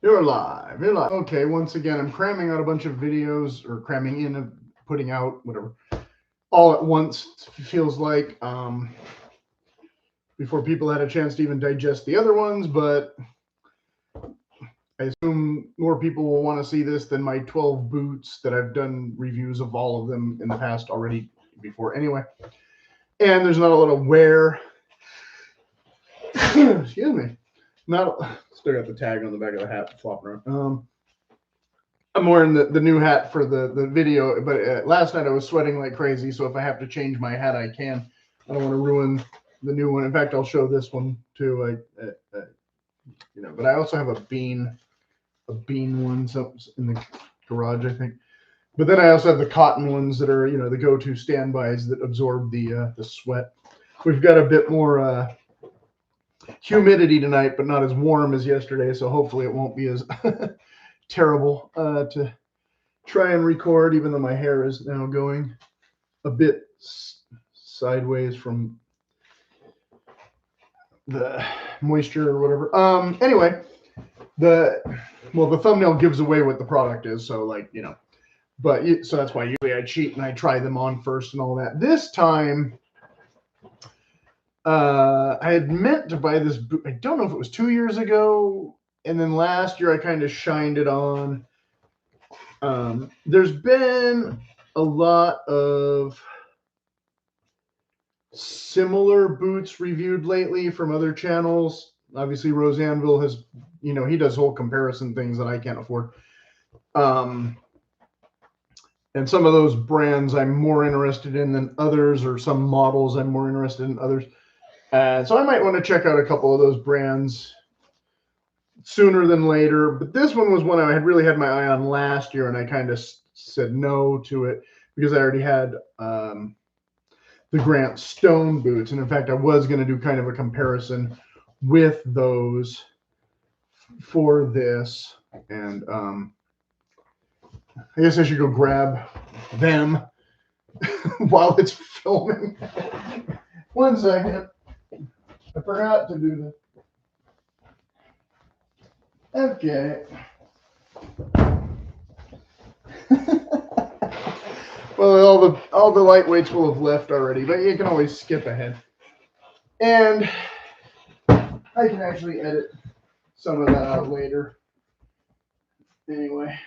You're live. You're live. Okay, once again, I'm cramming out a bunch of videos, or cramming in, putting out, whatever, all at once, feels like, before people had a chance to even digest the other ones, but I assume more people will want to see this than my 12 boots that I've done reviews of all of them in the past already before anyway. And there's not a lot of wear. Excuse me. Still got the tag on the back of the hat flopping around. I'm wearing the new hat for the video, but last night I was sweating like crazy, so if I have to change my hat, I can. I don't want to ruin the new one. In fact, I'll show this one too. But I also have a bean one in the garage, I think. But then I also have the cotton ones that are, the go-to standbys that absorb the sweat. We've got a bit more humidity tonight, but not as warm as yesterday, so hopefully it won't be as terrible to try and record, even though my hair is now going a bit sideways from the moisture or whatever. Anyway, the thumbnail gives away what the product is, so so that's why usually I cheat and I try them on first and all that. This time, I had meant to buy this boot. I don't know if it was 2 years ago, and then last year I kind of shined it on. There's been a lot of similar boots reviewed lately from other channels. Obviously, Rosanville has, he does whole comparison things that I can't afford. And some of those brands I'm more interested in than others, or some models I'm more interested in others. So I might want to check out a couple of those brands sooner than later. But this one was one I had really had my eye on last year, and I kind of said no to it because I already had the Grant Stone boots. And in fact, I was going to do kind of a comparison with those for this. And I guess I should go grab them while it's filming. One second. I forgot to do that. Okay. Well, all the lightweights will have left already, but you can always skip ahead. And I can actually edit some of that out later. Anyway.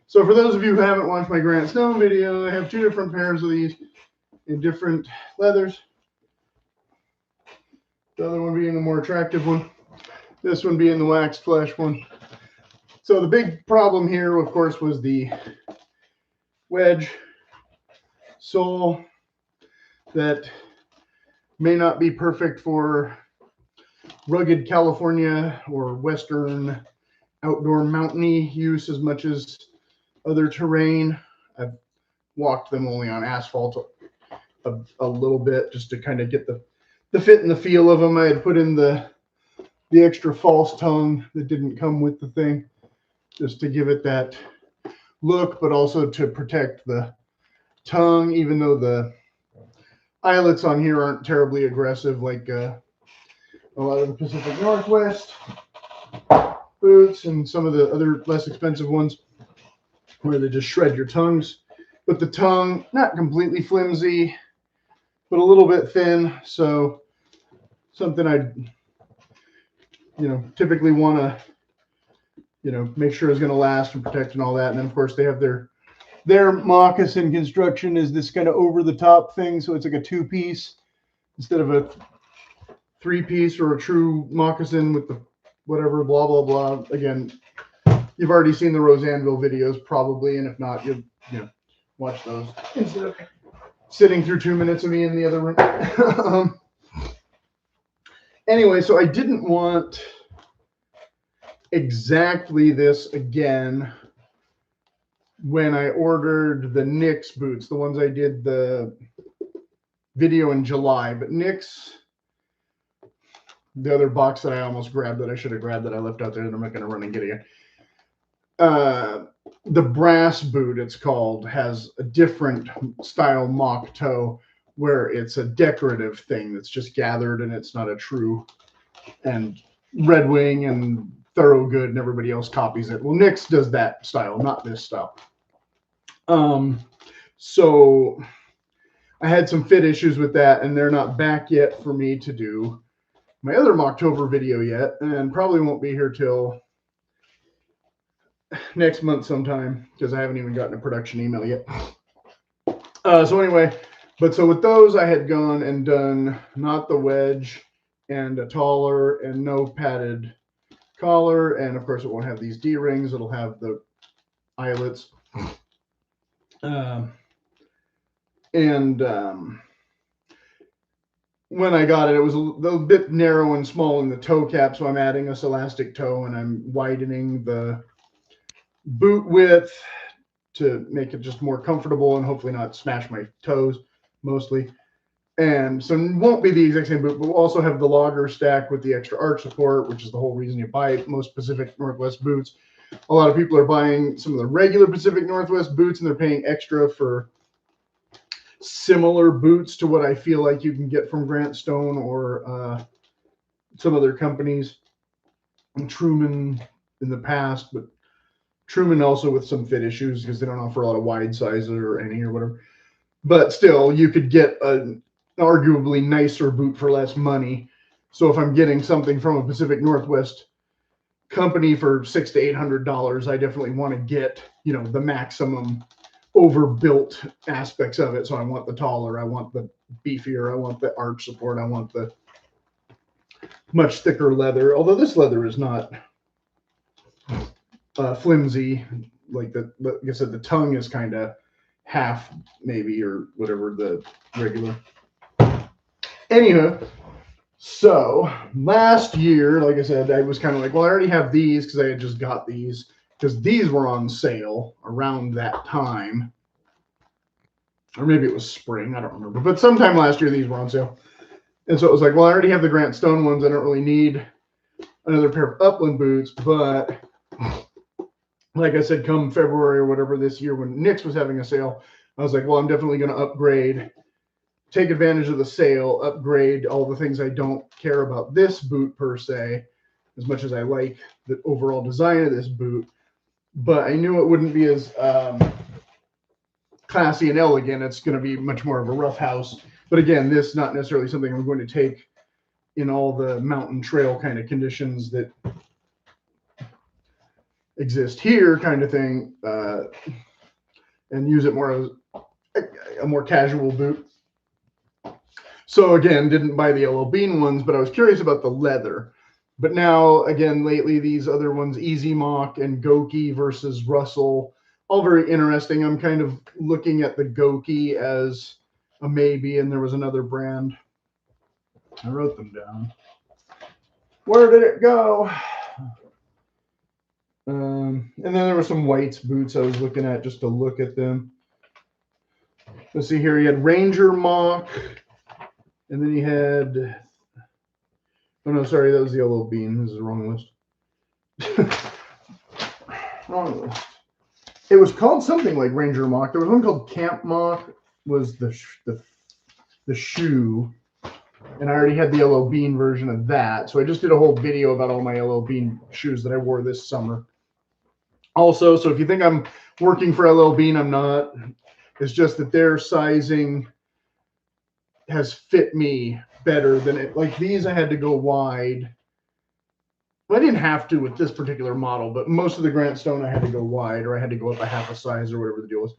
So for those of you who haven't watched my Grant Stone video, I have two different pairs of these in different leathers. The other one being the more attractive one. This one being the waxed flesh one. So the big problem here, of course, was the wedge sole that may not be perfect for rugged California or Western outdoor mountainy use as much as other terrain. I've walked them only on asphalt a little bit just to kind of get the fit and the feel of them. I had put in the extra false tongue that didn't come with the thing just to give it that look, but also to protect the tongue, even though the eyelets on here aren't terribly aggressive like a lot of the Pacific Northwest boots and some of the other less expensive ones where they just shred your tongues. But the tongue, not completely flimsy, but a little bit thin. So something I'd, typically want to, make sure is going to last and protect and all that. And then of course they have their moccasin construction is this kind of over the top thing. So it's like a 2-piece instead of a 3-piece or a true moccasin with the whatever, blah, blah, blah. Again, you've already seen the Rosanville videos probably. And if not, you'll, watch those instead of sitting through 2 minutes of me in the other room. Anyway, so I didn't want exactly this again when I ordered the Nick's boots, the ones I did the video in July. But Nick's, the other box that I almost grabbed that I should have grabbed that I left out there that I'm not going to run and get again. The brass boot, it's called, has a different style mock-toe where it's a decorative thing that's just gathered and it's not a true. And Red Wing and thorough good and everybody else copies it. Well, Nix does that style, not this style. So I had some fit issues with that, and they're not back yet for me to do my other Moc-Toe-Ber video yet, and probably won't be here till next month sometime, because I haven't even gotten a production email yet. So anyway, so with those, I had gone and done not the wedge and a taller and no padded collar, and of course it won't have these D-rings. It'll have the eyelets. When I got it, it was a little bit narrow and small in the toe cap, so I'm adding a stylistic toe, and I'm widening the boot width to make it just more comfortable and hopefully not smash my toes mostly. And so it won't be the exact same boot, but we'll also have the logger stack with the extra arch support, which is the whole reason you buy most Pacific Northwest boots. A lot of people are buying some of the regular Pacific Northwest boots, and they're paying extra for similar boots to what I feel like you can get from Grant Stone or some other companies. And Truman in the past, but Truman also with some fit issues because they don't offer a lot of wide sizes or any or whatever. But still, you could get an arguably nicer boot for less money. So if I'm getting something from a Pacific Northwest company for $600 to $800, I definitely want to get, you know, the maximum overbuilt aspects of it. So I want the taller, I want the beefier, I want the arch support, I want the much thicker leather. Although this leather is not flimsy, like I said, the tongue is kind of half maybe or whatever the regular. Anywho, so last year, like I said, I was kind of like, well, I already have these because I had just got these because these were on sale around that time. Or maybe it was spring, I don't remember. But sometime last year, these were on sale. And so it was like, well, I already have the Grant Stone ones. I don't really need another pair of Upland boots. But like I said, come February or whatever this year when Nix was having a sale, I was like, well, I'm definitely going to upgrade, take advantage of the sale, upgrade all the things I don't care about this boot per se, as much as I like the overall design of this boot. But I knew it wouldn't be as classy and elegant. It's going to be much more of a rough house. But again, this not necessarily something I'm going to take in all the mountain trail kind of conditions that exist here kind of thing, and use it more as a more casual boot. So again, didn't buy the yellow bean ones, but I was curious about the leather. But now, again, lately, these other ones, Easy Moc and Goki versus Russell, all very interesting. I'm kind of looking at the Goki as a maybe, and there was another brand. I wrote them down. Where did it go? And then there were some whites boots I was looking at just to look at them. Let's see here. You had Ranger Moc, and then you had, oh no, sorry, that was the yellow bean. This is the wrong list. Wrong list. It was called something like Ranger Moc. There was one called Camp Moc, was the shoe, and I already had the yellow bean version of that. So I just did a whole video about all my yellow bean shoes that I wore this summer. Also, so if you think I'm working for LL Bean, I'm not. It's just that their sizing has fit me better than it. Like these, I had to go wide. Well, I didn't have to with this particular model, but most of the Grant Stone, I had to go wide, or I had to go up a half a size or whatever the deal was.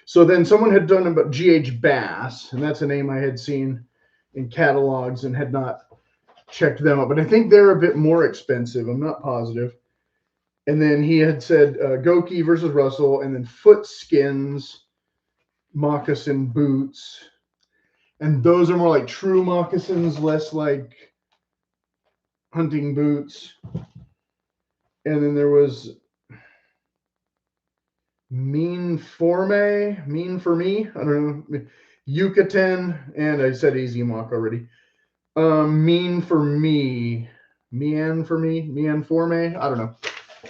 So then someone had done about GH Bass, and that's a name I had seen in catalogs and had not checked them out. But I think they're a bit more expensive. I'm not positive. And then he had said Goki versus Russell, and then Foot Skins moccasin boots. And those are more like true moccasins, less like hunting boots. And then there was Mean for me, I don't know, Yucatan, and I said Easy Moc already. Mean for me, I don't know.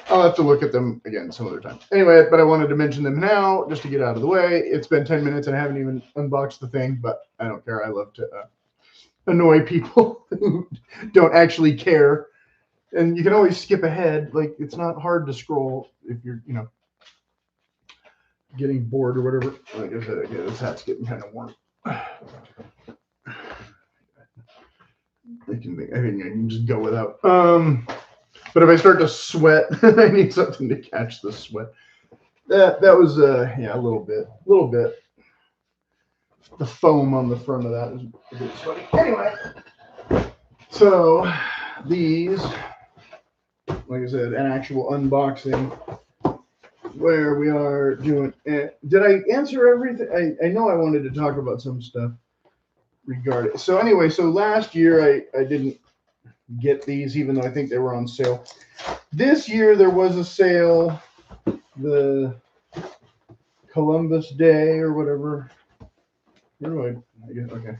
I'll have to look at them again some other time. Anyway, but I wanted to mention them now just to get out of the way. It's been 10 minutes and I haven't even unboxed the thing, but I don't care. I love to annoy people who don't actually care And you can always skip ahead. Like, it's not hard to scroll if you're, you know, getting bored or whatever. Like I said, again, this hat's getting kind of warm. I can just go without. But if I start to sweat, I need something to catch the sweat. That was yeah, a little bit. The foam on the front of that is a bit sweaty. Anyway, so these, like I said, an actual unboxing where we are doing. Did I answer everything? I know I wanted to talk about some stuff regarding. So anyway, so last year I didn't get these, even though I think they were on sale. This year there was a sale, the Columbus Day or whatever. Where do I get? Okay.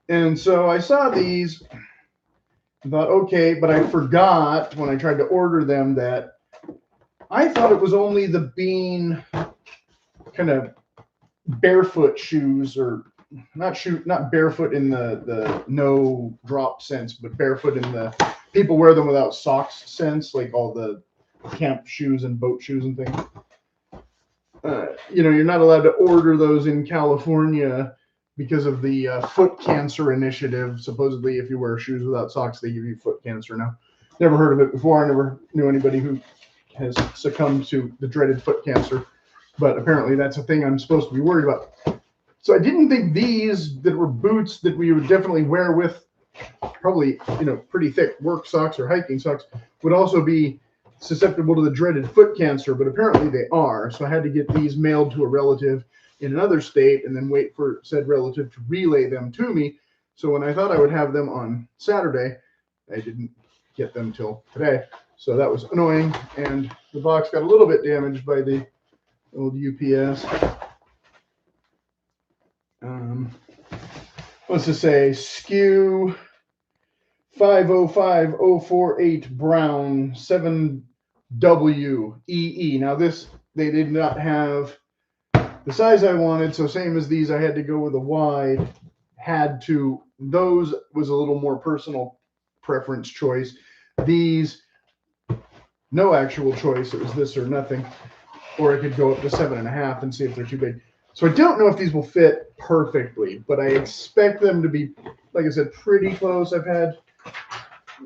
And so I saw these. I thought, okay, but I forgot when I tried to order them that I thought it was only the bean kind of barefoot shoes, or not barefoot in the no drop sense, but barefoot in the people wear them without socks sense, like all the camp shoes and boat shoes and things. You know, you're not allowed to order those in California because of the foot cancer initiative. Supposedly, if you wear shoes without socks, they give you foot cancer now. Never heard of it before. I never knew anybody who has succumbed to the dreaded foot cancer, but apparently that's a thing I'm supposed to be worried about. So I didn't think these that were boots that we would definitely wear with probably, you know, pretty thick work socks or hiking socks would also be susceptible to the dreaded foot cancer, but apparently they are. So I had to get these mailed to a relative in another state and then wait for said relative to relay them to me. So when I thought I would have them on Saturday, I didn't get them till today. So that was annoying. And the box got a little bit damaged by the old UPS. Let's just say SKU 505048 Brown 7WEE. Now this, they did not have the size I wanted, so same as these, I had to go with a wide. Those was a little more personal preference choice. These, no actual choice. It was this or nothing. Or I could go up to 7.5 and see if they're too big. So I don't know if these will fit perfectly, but I expect them to be, like I said, pretty close. I've had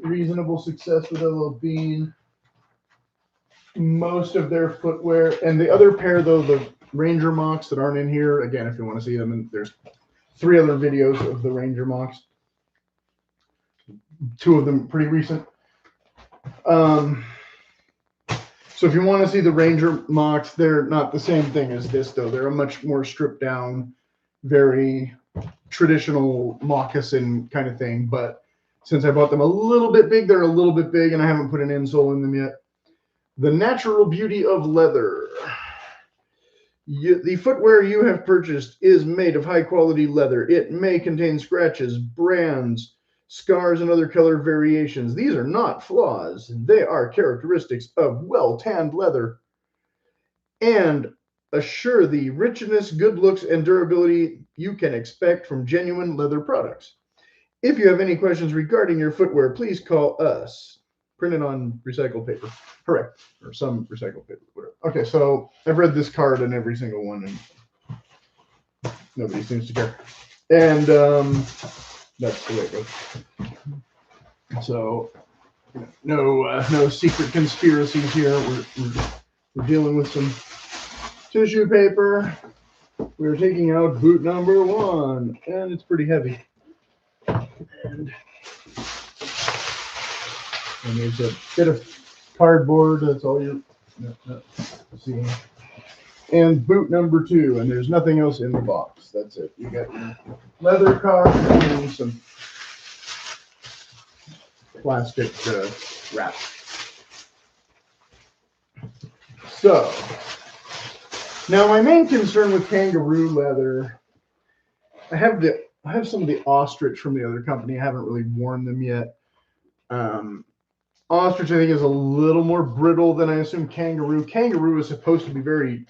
reasonable success with LL Bean. Most of their footwear, and the other pair, though, the Ranger Mocs that aren't in here, again, if you want to see them, and there's 3 other videos of the Ranger Mocs. 2 of them pretty recent. So if you want to see the Ranger Mocs, they're not the same thing as this, though. They're a much more stripped down, very traditional moccasin kind of thing. But since I bought them a little bit big, they're a little bit big, and I haven't put an insole in them yet. The natural beauty of leather. The footwear you have purchased is made of high quality leather. It may contain scratches, brands, scars, and other color variations. These are not flaws. They are characteristics of well-tanned leather and assure the richness, good looks, and durability you can expect from genuine leather products. If you have any questions regarding your footwear, please call us. Printed on recycled paper. Hooray. Or some recycled paper, whatever. Okay, so I've read this card on every single one, and nobody seems to care. And that's the way it goes. So, no secret conspiracies here. We're dealing with some tissue paper. We're taking out boot number 1, and it's pretty heavy. And there's a bit of cardboard. That's all you're seeing. And boot number 2, and there's nothing else in the box. That's it. You got your leather card and some plastic wrap. So now my main concern with Kangaroo Leather, I have some of the ostrich from the other company. I haven't really worn them yet. Ostrich, I think, is a little more brittle than I assume Kangaroo. Kangaroo is supposed to be very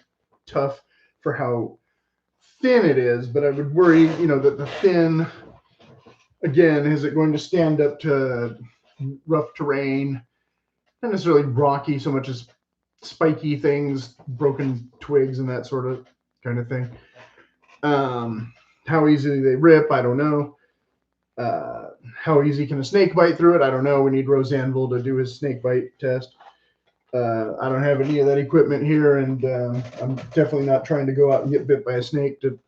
tough for how thin it is, but I would worry, that the thin, again, is it going to stand up to rough terrain, not necessarily rocky so much as spiky things, broken twigs, and that sort of kind of thing. How easily they rip, I don't know. How easy can a snake bite through it? I don't know. We need Rosanville to do his snake bite test. I don't have any of that equipment here, and I'm definitely not trying to go out and get bit by a snake to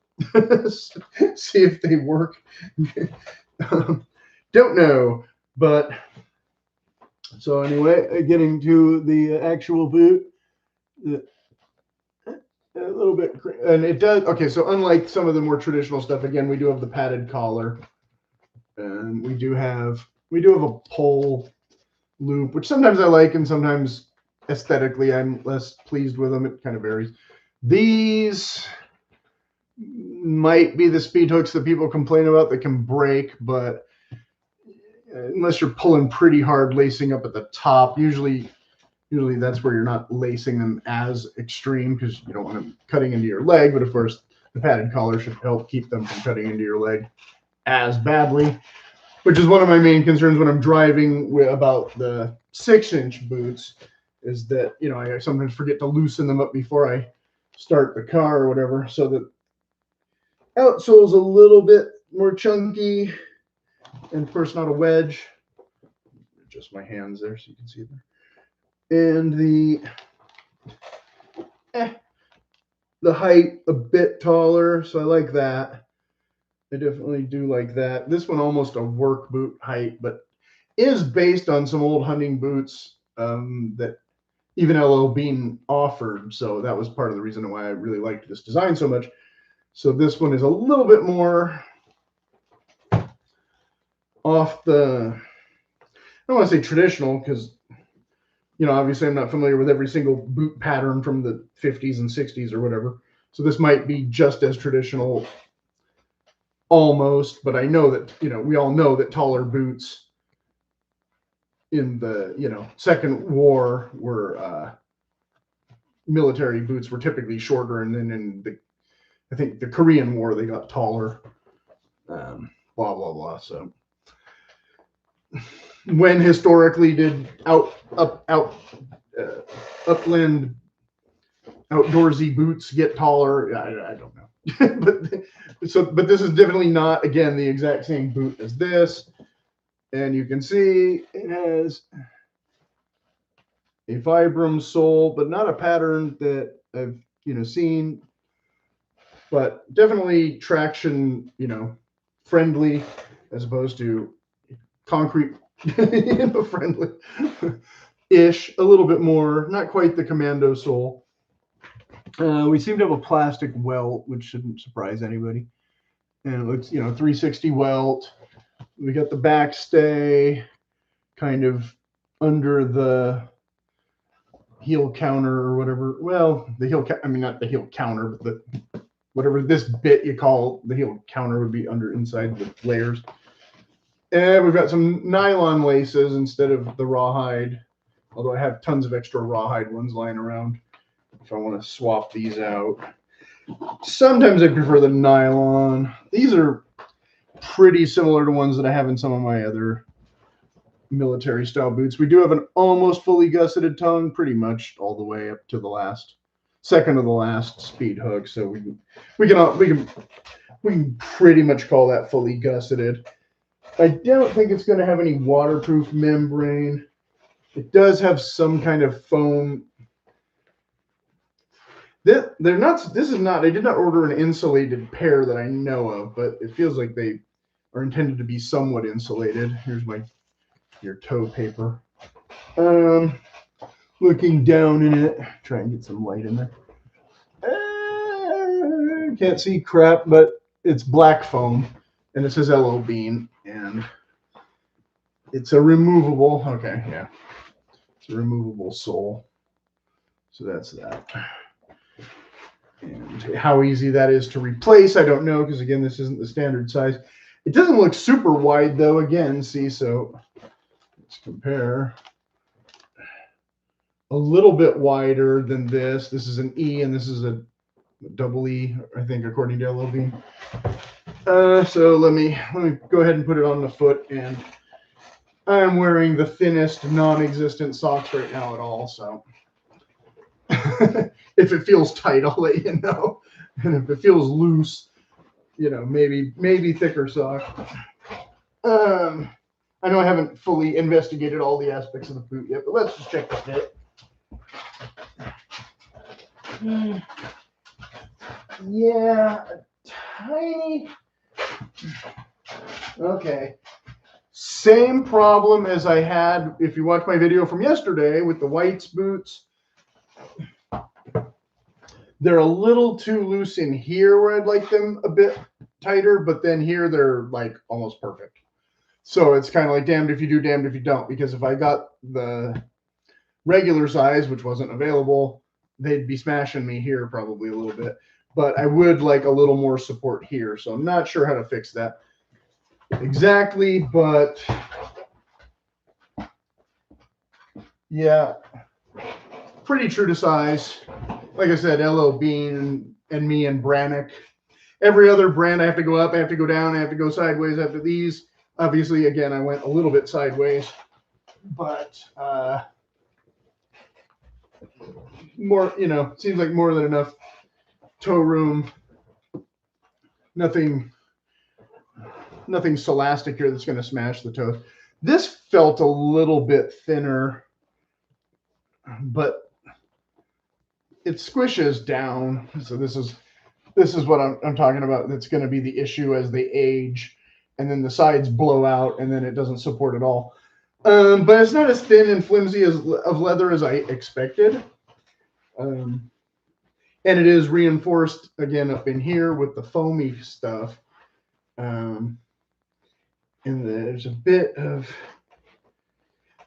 see if they work. Don't know, but so anyway, getting to the actual boot, a little bit, and it does. Okay, so unlike some of the more traditional stuff, again, we do have the padded collar, and we do have a pole loop, which sometimes I like, and sometimes aesthetically I'm less pleased with them. It kind of varies. These might be the speed hooks that people complain about that can break, but unless you're pulling pretty hard, lacing up at the top, usually that's where you're not lacing them as extreme because you don't want them cutting into your leg. But of course, the padded collar should help keep them from cutting into your leg as badly, which is one of my main concerns when I'm driving about the 6-inch boots, is that, you know, I sometimes forget to loosen them up before I start the car or whatever. So the outsole's a little bit more chunky, and of course not a wedge. Just my hands there so you can see there. And the height a bit taller, so I like that. I definitely do like that. This one almost a work boot height, but is based on some old hunting boots that even LL Bean offered. So that was part of the reason why I really liked this design so much. So this one is a little bit more off the, I don't want to say traditional because, you know, obviously I'm not familiar with every single boot pattern from the 50s and 60s or whatever. So this might be just as traditional almost, but I know that, you know, we all know that taller boots in the, you know, Second War were military boots were typically shorter, and then in the, I think the Korean War they got taller. Blah blah blah. So when historically did Upland outdoorsy boots get taller? I don't know. but this is definitely not, again, the exact same boot as this. And you can see it has a Vibram sole, but not a pattern that I've, you know, seen, but definitely traction, you know, friendly as opposed to concrete, you know, friendly ish, a little bit more, not quite the commando sole. We seem to have a plastic welt, which shouldn't surprise anybody. And it looks, you know, 360 welt. We got the back stay kind of under the heel counter or whatever. Well, the heel, I mean, not the heel counter, but the whatever this bit you call the heel counter would be under inside the layers. And we've got some nylon laces instead of the rawhide, although I have tons of extra rawhide ones lying around if I want to swap these out. Sometimes I prefer the nylon. These are pretty similar to ones that I have in some of my other military style boots. We do have an almost fully gusseted tongue, pretty much all the way up to the last second of the last speed hook. So we can pretty much call that fully gusseted. I don't think it's going to have any waterproof membrane. It does have some kind of foam. They're not. This is not. I did not order an insulated pair that I know of, but it feels like they are intended to be somewhat insulated. Here's your toe paper. Looking down in it, try and get some light in there. Can't see crap, but it's black foam, and it says LL Bean, and it's a removable. Okay, yeah, it's a removable sole. So that's that. And how easy that is to replace, I don't know, because again, this isn't the standard size. It doesn't look super wide though. Again, see, so let's compare. A little bit wider than this. This is an E, and this is a double E, I think, according to LL Bean. So let me go ahead and put it on the foot and I'm wearing the thinnest non-existent socks right now at all, so if it feels tight, I'll let you know. And if it feels loose, you know, maybe thicker sock. I know I haven't fully investigated all the aspects of the boot yet, but let's just check the fit. Yeah, tiny. Okay. Same problem as I had, if you watch my video from yesterday with the whites boots. They're a little too loose in here where I'd like them a bit tighter, but then here they're like almost perfect. So it's kind of like damned if you do, damned if you don't, because if I got the regular size, which wasn't available, they'd be smashing me here probably a little bit. But I would like a little more support here. So I'm not sure how to fix that exactly, but yeah, pretty true to size. Like I said, LL Bean and me and Brannock. Every other brand, I have to go up, I have to go down, I have to go sideways after these. Obviously, again, I went a little bit sideways, but more, you know, seems like more than enough toe room. Nothing stylistic here that's going to smash the toes. This felt a little bit thinner, but it squishes down. So this is what I'm talking about. That's going to be the issue as they age, and then the sides blow out, and then it doesn't support at all. But it's not as thin and flimsy of leather as I expected. And it is reinforced again up in here with the foamy stuff. And there's a bit of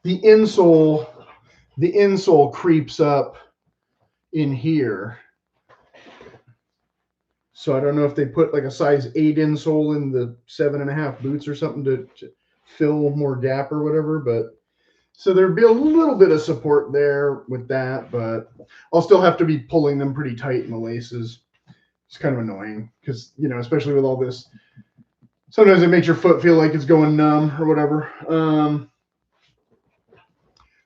the insole. The insole creeps up in here. So I don't know if they put like a size 8 insole in the 7.5 boots or something to fill more gap or whatever. But so there'd be a little bit of support there with that, but I'll still have to be pulling them pretty tight in the laces. It's kind of annoying because, you know, especially with all this, sometimes it makes your foot feel like it's going numb or whatever.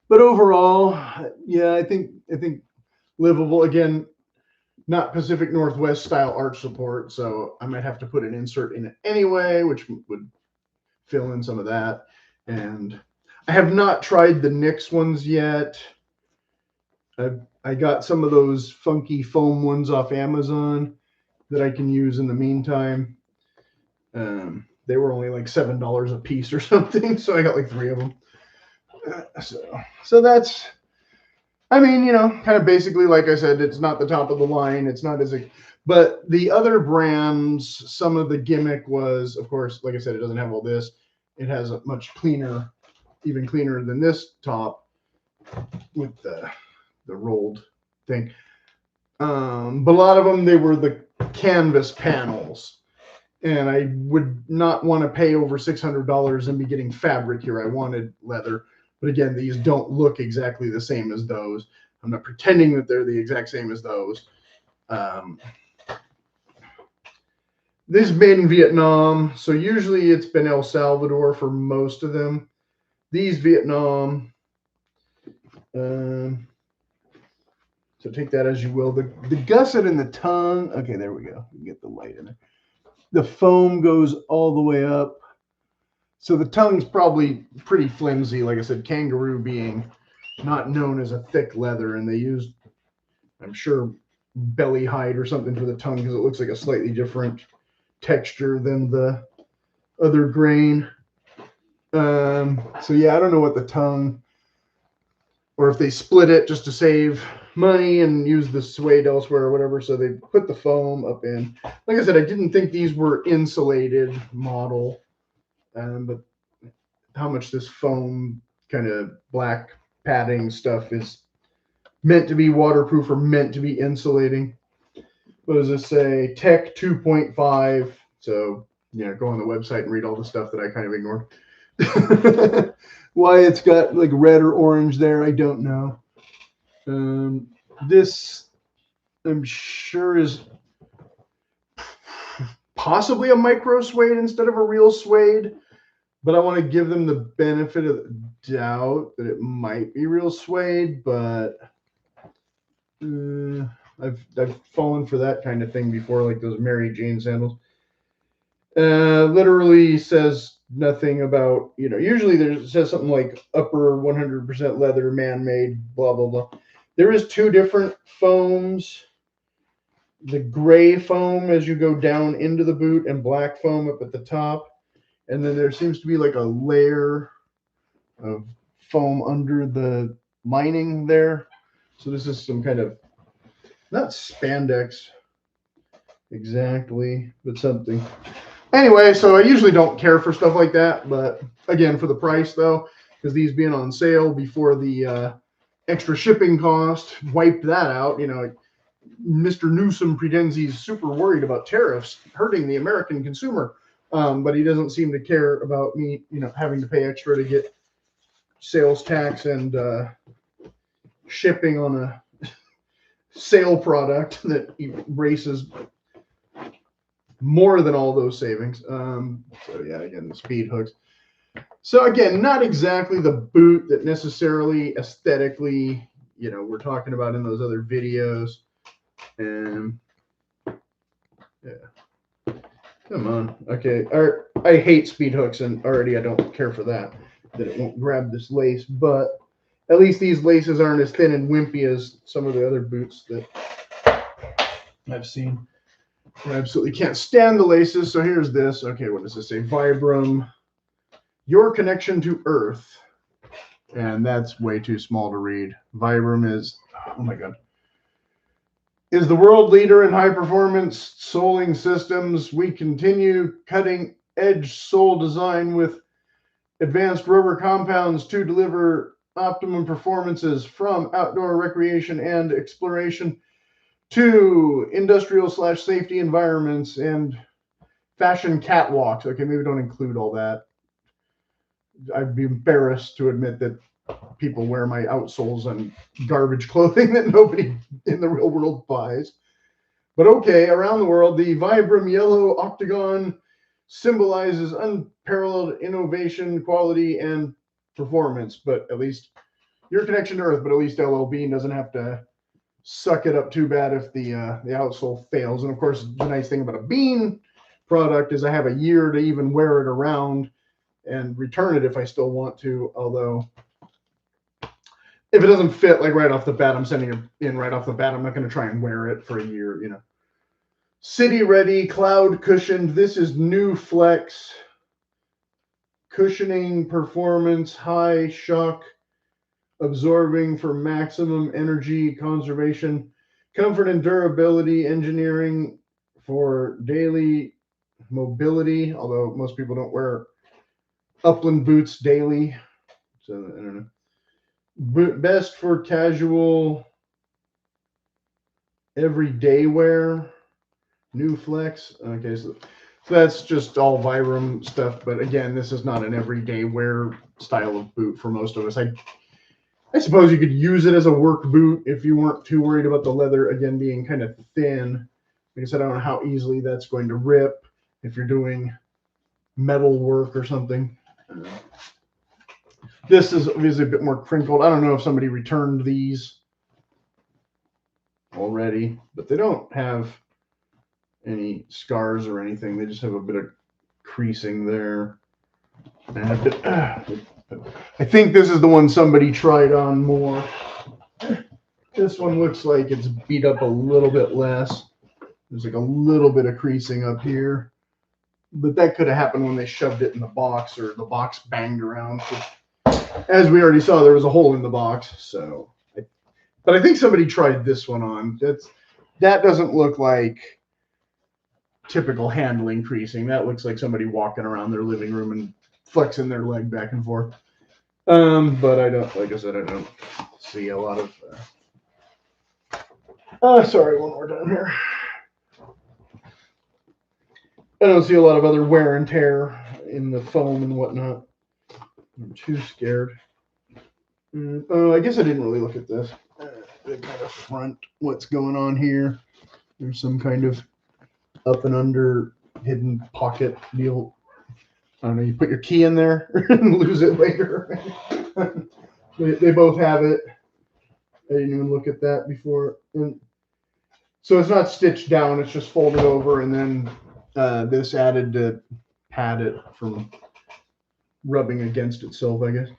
But overall, yeah, I think livable. Again, not Pacific Northwest style arch support, so I might have to put an insert in it anyway, which would fill in some of that. And I have not tried the NYX ones yet. I got some of those funky foam ones off Amazon that I can use in the meantime. They were only like $7 a piece or something, so I got like 3 of them. So that's, I mean, you know, kind of basically, like I said, it's not the top of the line. It's not as, but the other brands, some of the gimmick was, of course, like I said, it doesn't have all this. It has a much cleaner, even cleaner than this top with the rolled thing. But a lot of them, they were the canvas panels. And I would not want to pay over $600 and be getting fabric here. I wanted leather. But again, these don't look exactly the same as those. I'm not pretending that they're the exact same as those. This is made in Vietnam. So usually it's been El Salvador for most of them. These Vietnam. So take that as you will. The gusset and the tongue. Okay, there we go. You get the light in there. The foam goes all the way up. So the tongue's probably pretty flimsy. Like I said, Kangaroo being not known as a thick leather, and they used, I'm sure, belly hide or something for the tongue because it looks like a slightly different texture than the other grain. So yeah, I don't know what the tongue, or if they split it just to save money and use the suede elsewhere or whatever. So they put the foam up in. Like I said, I didn't think these were insulated model. But how much this foam kind of black padding stuff is meant to be waterproof or meant to be insulating. What does this say? Tech 2.5. So, yeah, go on the website and read all the stuff that I kind of ignored. Why it's got like red or orange there, I don't know. This, I'm sure, is possibly a micro suede instead of a real suede. but I want to give them the benefit of the doubt that it might be real suede, but I've fallen for that kind of thing before, like those Mary Jane sandals. Literally says nothing about, usually there says something like upper 100% leather, man-made, blah blah blah. There is two different foams: the gray foam as you go down into the boot, and black foam up at the top. And then there seems to be like a layer of foam under the lining there. So this is some kind of, not spandex exactly, but something. Anyway, so I usually don't care for stuff like that, but again, for the price though, because these being on sale before the extra shipping cost wiped that out. Mr. Newsom pretends he's super worried about tariffs hurting the American consumer, but he doesn't seem to care about me, having to pay extra to get sales tax and shipping on a sale product that erases more than all those savings. So yeah, again, the speed hooks. So again, not exactly the boot that necessarily aesthetically, we're talking about in those other videos. And yeah, come on. Okay, I hate speed hooks, and already I don't care for that it won't grab this lace. But at least these laces aren't as thin and wimpy as some of the other boots that I've seen. I absolutely can't stand the laces. So here's this. Okay, what does this say? Vibram, your connection to Earth. And that's way too small to read. Vibram is, oh my God, is the world leader in high performance soling systems. We continue cutting edge sole design with advanced rubber compounds to deliver optimum performances from outdoor recreation and exploration to industrial/safety environments and fashion catwalks. Okay, maybe don't include all that. I'd be embarrassed to admit that people wear my outsoles on garbage clothing that nobody in the real world buys. But okay, around the world, the Vibram yellow octagon symbolizes unparalleled innovation, quality, and performance. But at least your connection to Earth, but at least LL Bean doesn't have to suck it up too bad if the outsole fails. And of course, the nice thing about a Bean product is I have a year to even wear it around and return it if I still want to. Although if it doesn't fit like right off the bat, I'm sending it in right off the bat. I'm not going to try and wear it for a year, City ready, cloud cushioned. This is new flex cushioning performance, high shock absorbing for maximum energy conservation, comfort and durability, engineering for daily mobility, although most people don't wear Upland boots daily. So I don't know. Best for casual everyday wear. New flex. Okay, so that's just all Vibram stuff. But again, this is not an everyday wear style of boot for most of us. I suppose you could use it as a work boot if you weren't too worried about the leather, again, being kind of thin. Like I said, I don't know how easily that's going to rip if you're doing metal work or something. This is obviously a bit more crinkled. I don't know if somebody returned these already, but they don't have any scars or anything. They just have a bit of creasing there. And a bit, I think this is the one somebody tried on more. This one looks like it's beat up a little bit less. There's like a little bit of creasing up here. But that could have happened when they shoved it in the box or the box banged around. As we already saw, there was a hole in the box. So, but I think somebody tried this one on. That doesn't look like typical handling creasing. That looks like somebody walking around their living room and flexing their leg back and forth. But I don't, like I said, I don't see a lot of, sorry, one more time here. I don't see a lot of other wear and tear in the foam and whatnot. I'm too scared. I guess I didn't really look at this. The kind of front, what's going on here. There's some kind of up and under hidden pocket deal. I don't know, you put your key in there and lose it later. They both have it. I didn't even look at that before. And so it's not stitched down, it's just folded over, and then this added to pad it from rubbing against itself, I guess.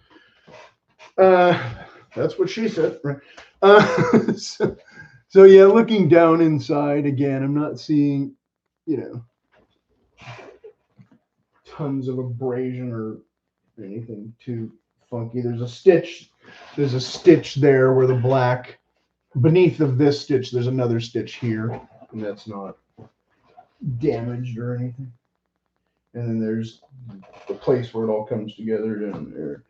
That's what she said. Right. So yeah, looking down inside again, I'm not seeing, tons of abrasion or anything too funky. There's a stitch there where the black, beneath of this stitch, there's another stitch here, and that's not damaged or anything. And then there's the place where it all comes together, and there.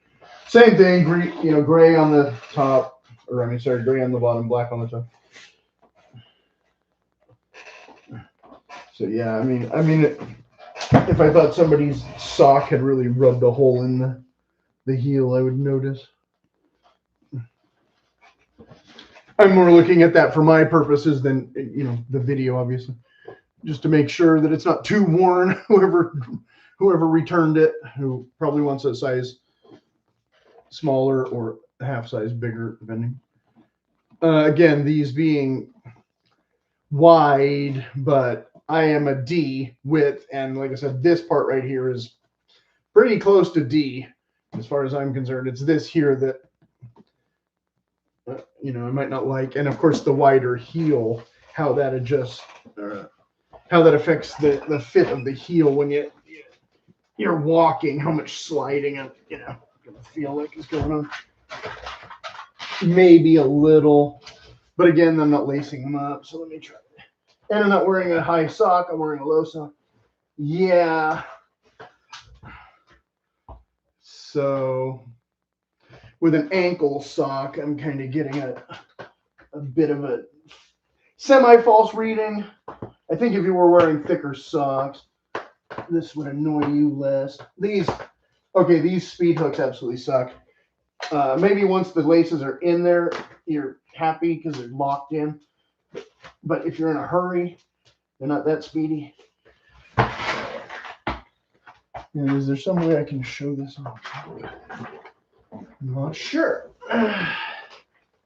Same thing, gray on the top, gray on the bottom, black on the top. So yeah, I mean, if I thought somebody's sock had really rubbed a hole in the heel, I would notice. I'm more looking at that for my purposes than the video, obviously, just to make sure that it's not too worn. Whoever returned it, who probably wants a size smaller or a half size bigger, depending. Again, these being wide, but I am a D width, and like I said, this part right here is pretty close to D as far as I'm concerned. It's this here that I might not like, and of course the wider heel, how that adjusts, how that affects the fit of the heel when you're walking, how much sliding I'm gonna feel like is going on. Maybe a little, but again, I'm not lacing them up, so let me try. And I'm not wearing a high sock, I'm wearing a low sock. Yeah. So with an ankle sock, I'm kind of getting a bit of a semi-false reading. I think if you were wearing thicker socks, this would annoy you less. These speed hooks absolutely suck. Maybe once the laces are in there, you're happy because they're locked in. But if you're in a hurry, they're not that speedy. And is there some way I can show this on? I'm not sure.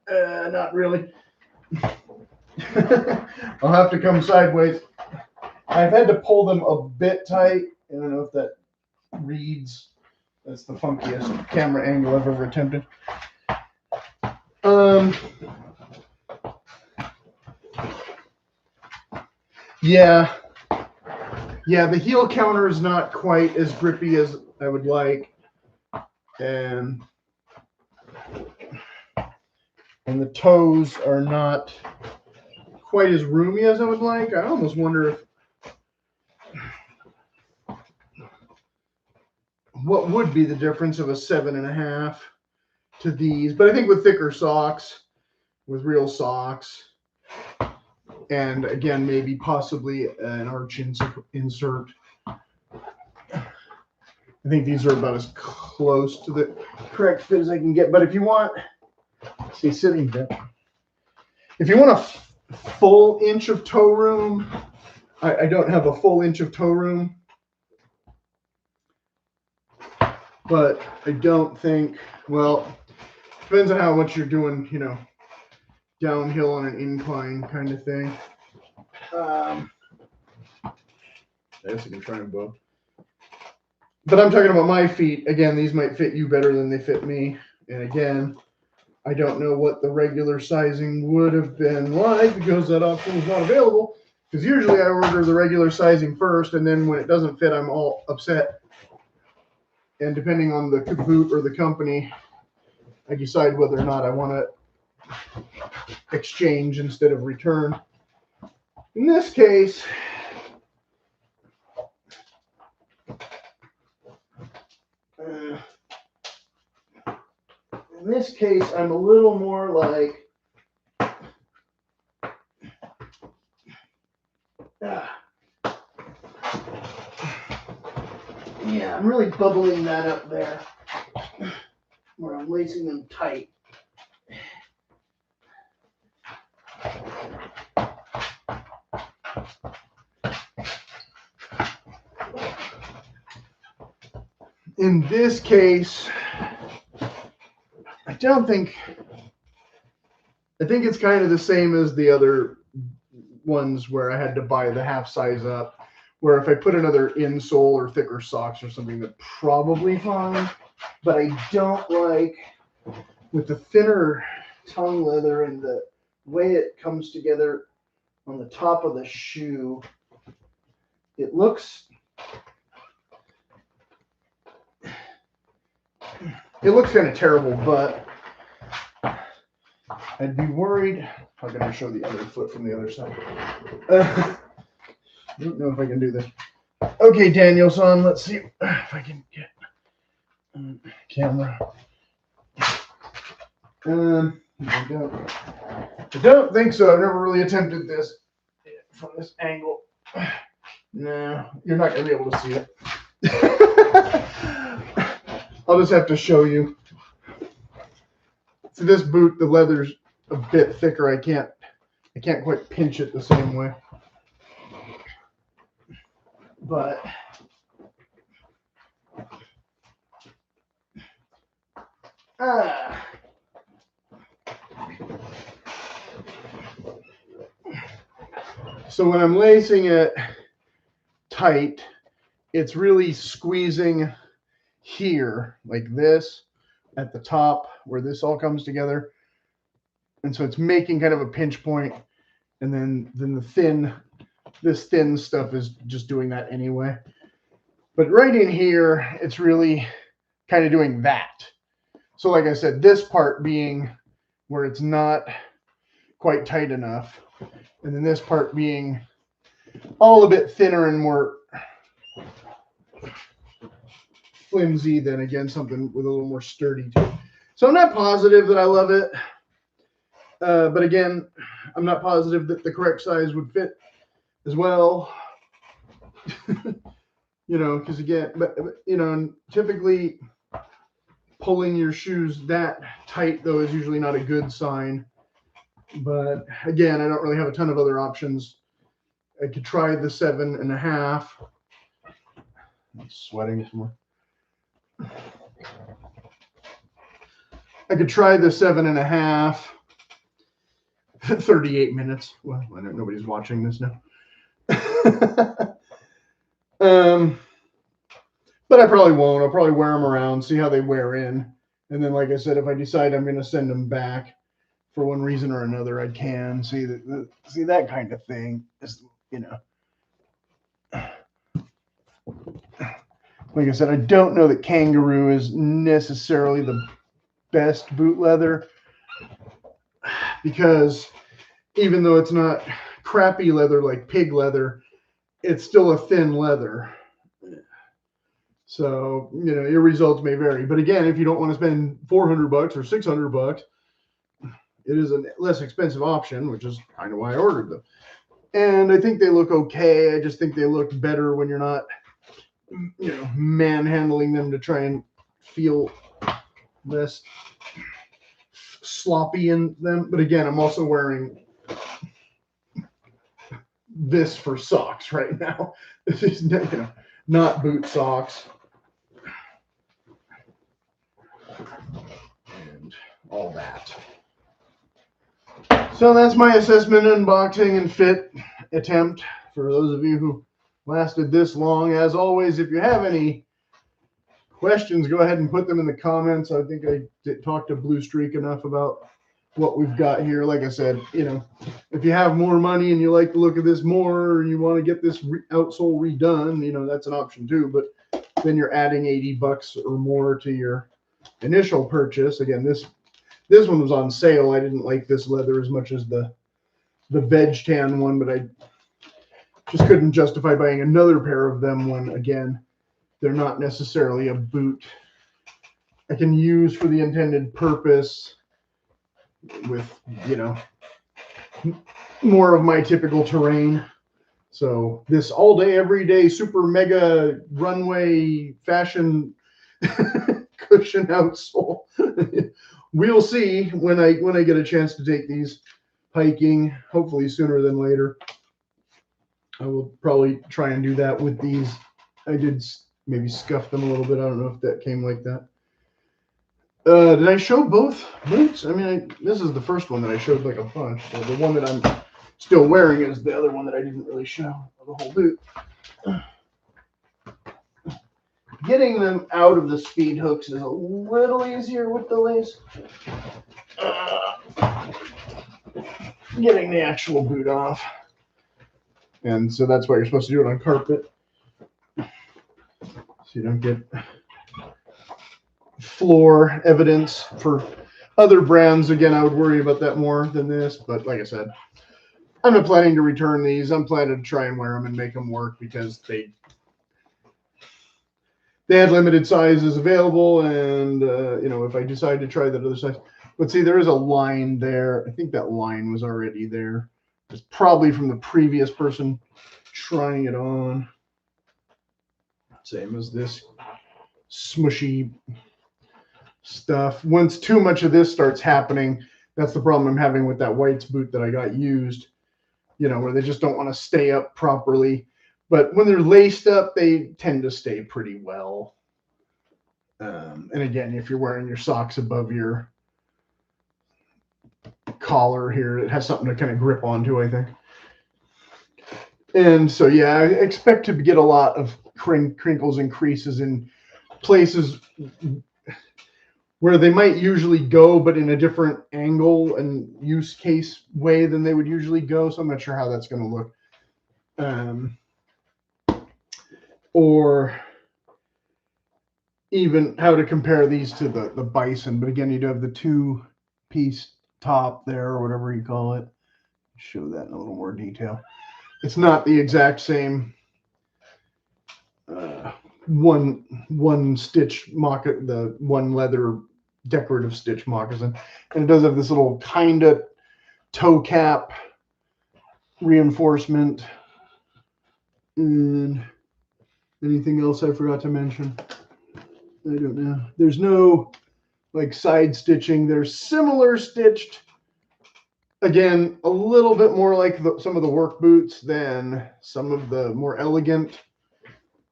Not really. I'll have to come sideways. I've had to pull them a bit tight. I don't know if that reads. That's the funkiest camera angle I've ever attempted. Yeah, the heel counter is not quite as grippy as I would like, and the toes are not quite as roomy as I would like. I almost wonder if what would be the difference of a 7.5 to these. But I think with thicker socks, with real socks, and again, maybe possibly an arch insert, I think these are about as close to the correct fit as I can get. But if you want, see, sitting down, if you want a full inch of toe room, I don't have a full inch of toe room, but I don't think, well, depends on how much you're doing, downhill on an incline kind of thing. I guess I can try them both. But I'm talking about my feet. Again, these might fit you better than they fit me. And again, I don't know what the regular sizing would have been like because that option is not available. Because usually I order the regular sizing first, and then when it doesn't fit, I'm all upset. And depending on the boot or the company, I decide whether or not I want to exchange instead of return. In this case, I'm a little more like, yeah, I'm really bubbling that up there where I'm lacing them tight. in this case, I think it's kind of the same as the other ones where I had to buy the half size up, where if I put another insole or thicker socks or something, that's probably fine. But I don't like, with the thinner tongue leather and the way it comes together on the top of the shoe, it looks kind of terrible, but I'd be worried. How can I show the other foot from the other side? I don't know if I can do this. Okay, Daniel-san, let's see if I can get camera. I don't think so. I've never really attempted this from this angle. No, you're not going to be able to see it. I'll just have to show you. See, this boot, the leather's a bit thicker. I can't quite pinch it the same way. But so when I'm lacing it tight, it's really squeezing here like this at the top where this all comes together, and so it's making kind of a pinch point, and then this thin stuff is just doing that anyway. But right in here, it's really kind of doing that. So like I said, this part being where it's not quite tight enough, and then this part being all a bit thinner and more flimsy than, again, something with a little more sturdy to it. So I'm not positive that I love it. But again, I'm not positive that the correct size would fit as well. You know, because again, but you know, typically pulling your shoes that tight though is usually not a good sign. But again, I don't really have a ton of other options. I could try the 7.5. I'm sweating some more. I could try the 7.5. 38 minutes. Well, I know nobody's watching this now. But I probably won't. I'll probably wear them around, see how they wear in. And then, like I said, if I decide I'm going to send them back for one reason or another, I can. See that kind of thing. Is, you know. Like I said, I don't know that Kangaroo is necessarily the best boot leather, because even though it's not crappy leather like pig leather, it's still a thin leather. So, you know, your results may vary. But again, if you don't want to spend $400 or $600, it is a less expensive option, which is kind of why I ordered them. And I think they look okay. I just think they look better when you're not, you know, manhandling them to try and feel less sloppy in them. But again, I'm also wearing this for socks right now. This is, you know, not boot socks. And all that. So that's my assessment, unboxing, and fit attempt for those of you who lasted this long. As always, if you have any questions, go ahead and put them in the comments. I think I talked to Blue Streak enough about what we've got here. Like I said, you know, if you have more money and you like the look of this more, or you want to get this outsole redone, you know, that's an option too. But then you're adding $80 or more to your initial purchase. Again, this one was on sale. I didn't like this leather as much as the veg tan one, but I just couldn't justify buying another pair of them when, again, they're not necessarily a boot I can use for the intended purpose with, you know, more of my typical terrain. So this all day, every day, super mega runway fashion cushion outsole. We'll see when I get a chance to take these hiking, hopefully sooner than later. I will probably try and do that with these. I did maybe scuff them a little bit. I don't know if that came like that. Did I show both boots? I mean, this is the first one that I showed like a bunch. So the one that I'm still wearing is the other one that I didn't really show the whole boot. Getting them out of the speed hooks is a little easier with the lace. Getting the actual boot off. And so that's why you're supposed to do it on carpet. So you don't get floor evidence for other brands. Again, I would worry about that more than this. But like I said, I'm not planning to return these. I'm planning to try and wear them and make them work because they had limited sizes available, and you know, if I decide to try that other size, but see, there is a line there. I think that line was already there. It's probably from the previous person trying it on. Same as this smushy stuff. Once too much of this starts happening, that's the problem I'm having with that White's boot that I got used. You know, where they just don't want to stay up properly. But when they're laced up, they tend to stay pretty well. And again, if you're wearing your socks above your collar here, it has something to kind of grip onto, I think. And so, yeah, I expect to get a lot of crinkles and creases in places where they might usually go, but in a different angle and use case way than they would usually go. So I'm not sure how that's going to look. Or even how to compare these to the Bison. But again, you do have the two-piece top there, or whatever you call it. Show that in a little more detail. It's not the exact same one stitch moccasin, the one leather decorative stitch moccasin, and it does have this little kind of toe cap reinforcement. And anything else I forgot to mention? I don't know. There's no like side stitching. They're similar stitched. Again, a little bit more like some of the work boots than some of the more elegant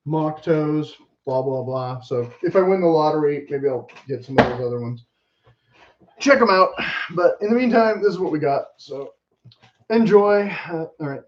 Moc-Toes, blah, blah, blah. So if I win the lottery, maybe I'll get some of those other ones. Check them out. But in the meantime, this is what we got. So enjoy. All right.